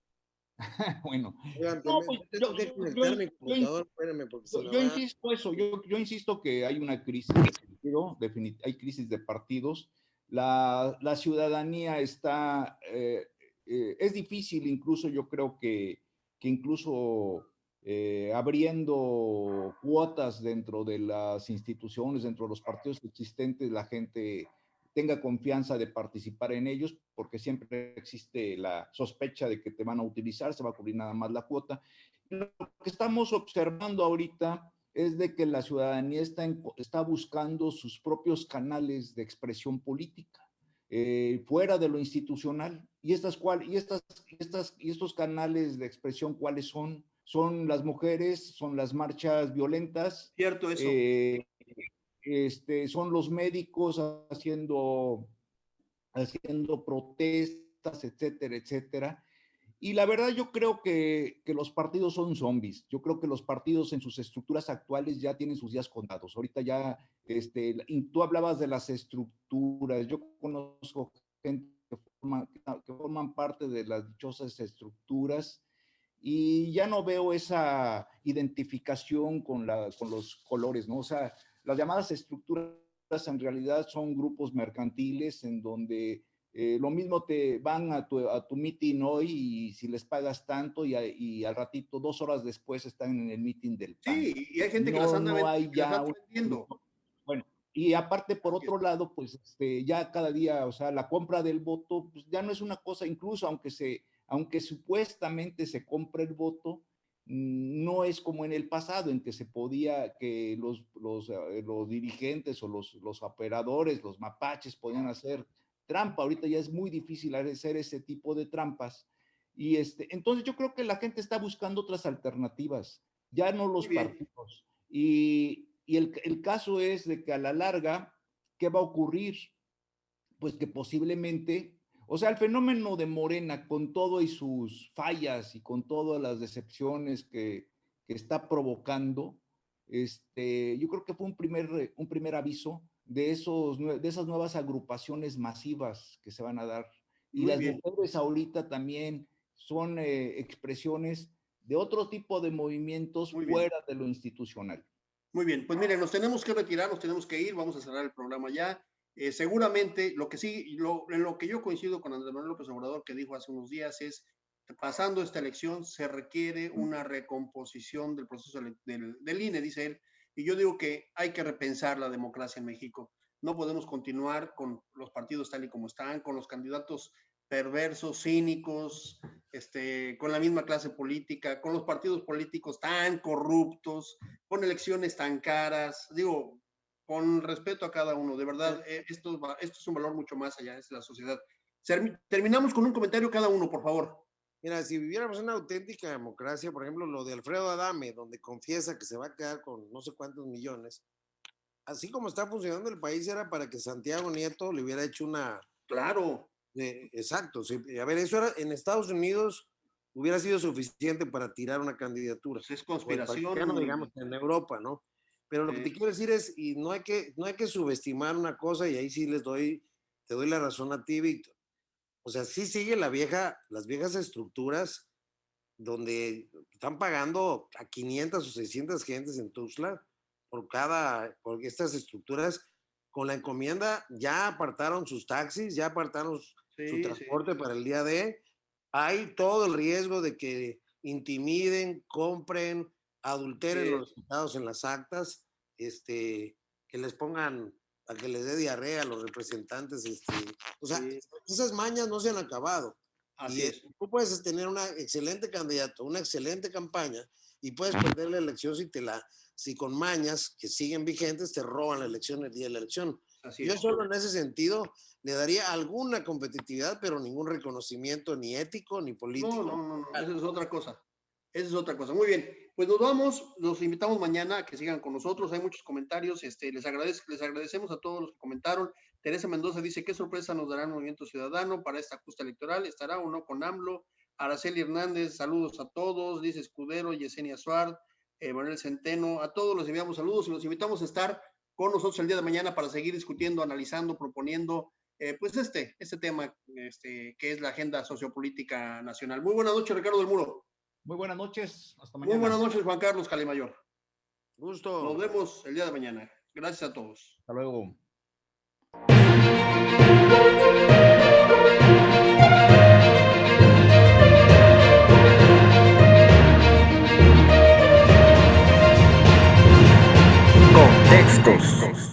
Bueno, no, pues, tengo que conectar mi computador, espérame, porque yo insisto eso, yo insisto que hay una crisis de partido, hay crisis de partidos, la ciudadanía está, es difícil incluso, yo creo que incluso abriendo cuotas dentro de las instituciones, dentro de los partidos existentes, la gente tenga confianza de participar en ellos, porque siempre existe la sospecha de que te van a utilizar, se va a cubrir nada más la cuota. Lo que estamos observando ahorita es de que la ciudadanía está buscando sus propios canales de expresión política, fuera de lo institucional. ¿Y estos canales de expresión cuáles son? Son las mujeres, son las marchas violentas. Cierto eso. Son los médicos haciendo protestas, etcétera, etcétera. Y la verdad yo creo que los partidos son zombies. Yo creo que los partidos en sus estructuras actuales ya tienen sus días contados. Ahorita ya, tú hablabas de las estructuras. Yo conozco gente que forman parte de las dichosas estructuras y ya no veo esa identificación con los colores, ¿no? O sea, las llamadas estructuras en realidad son grupos mercantiles en donde lo mismo te van a tu meeting hoy y si les pagas tanto y al ratito, 2 horas después están en el meeting del PAN. Sí, y hay gente que las anda vendiendo. Bueno, y aparte, por otro lado, pues ya cada día, o sea, la compra del voto, pues ya no es una cosa, incluso aunque supuestamente se compre el voto, no es como en el pasado, en que se podía, que los dirigentes o los operadores, los mapaches podían hacer trampa. Ahorita ya es muy difícil hacer ese tipo de trampas. Y entonces yo creo que la gente está buscando otras alternativas, ya no los partidos. Y el caso es de que a la larga, ¿qué va a ocurrir? Pues que posiblemente, o sea, el fenómeno de Morena, con todo y sus fallas y con todas las decepciones que está provocando, yo creo que fue un primer aviso de esas nuevas agrupaciones masivas que se van a dar. Y las mujeres ahorita también son expresiones de otro tipo de movimientos fuera de lo institucional. Muy bien, pues miren, nos tenemos que retirar, nos tenemos que ir, vamos a cerrar el programa ya. Seguramente lo que sí, en lo que yo coincido con Andrés Manuel López Obrador, que dijo hace unos días, es pasando esta elección se requiere una recomposición del proceso del INE, dice él, y yo digo que hay que repensar la democracia en México. No podemos continuar con los partidos tal y como están, con los candidatos perversos, cínicos, con la misma clase política, con los partidos políticos tan corruptos, con elecciones tan caras. Digo, con respeto a cada uno, de verdad, esto es un valor mucho más allá, es la sociedad. Terminamos con un comentario cada uno, por favor. Mira, si viviéramos una auténtica democracia, por ejemplo, lo de Alfredo Adame, donde confiesa que se va a quedar con no sé cuántos millones, así como está funcionando el país, era para que Santiago Nieto le hubiera hecho una... Claro. Exacto. Sí. A ver, eso era en Estados Unidos, hubiera sido suficiente para tirar una candidatura. Pues es conspiración. No digamos en Europa, ¿no? Pero lo que te quiero decir es, y no hay que subestimar una cosa, y ahí sí te doy la razón a ti, Víctor. O sea, sí sigue las viejas estructuras donde están pagando a 500 o 600 gentes en Tuxtla por estas estructuras. Con la encomienda ya apartaron sus taxis, ya apartaron su transporte para el día D. Hay todo el riesgo de que intimiden, compren, adulteren los resultados en las actas, que les pongan a que les dé diarrea a los representantes. O sea, esas mañas no se han acabado. Así es. Tú puedes tener una excelente candidato, una excelente campaña, y puedes perder la elección si con mañas que siguen vigentes te roban la elección el día de la elección. Yo solo en ese sentido le daría alguna competitividad, pero ningún reconocimiento ni ético ni político. No, esa es otra cosa. Esa es otra cosa. Muy bien, pues nos vamos, los invitamos mañana a que sigan con nosotros. Hay muchos comentarios, les agradecemos a todos los que comentaron. Teresa Mendoza dice, ¿qué sorpresa nos dará el Movimiento Ciudadano para esta justa electoral? ¿Estará o no con AMLO? Araceli Hernández, saludos a todos, dice Escudero, Yesenia Suárez, Manuel Centeno, a todos los enviamos saludos y los invitamos a estar con nosotros el día de mañana para seguir discutiendo, analizando, proponiendo, pues este tema, que es la agenda sociopolítica nacional. Muy buenas noches, Ricardo del Muro. Muy buenas noches, hasta mañana. Muy buenas noches, Juan Carlos Calemayor. Gusto. Nos vemos el día de mañana. Gracias a todos. Hasta luego. Contextos.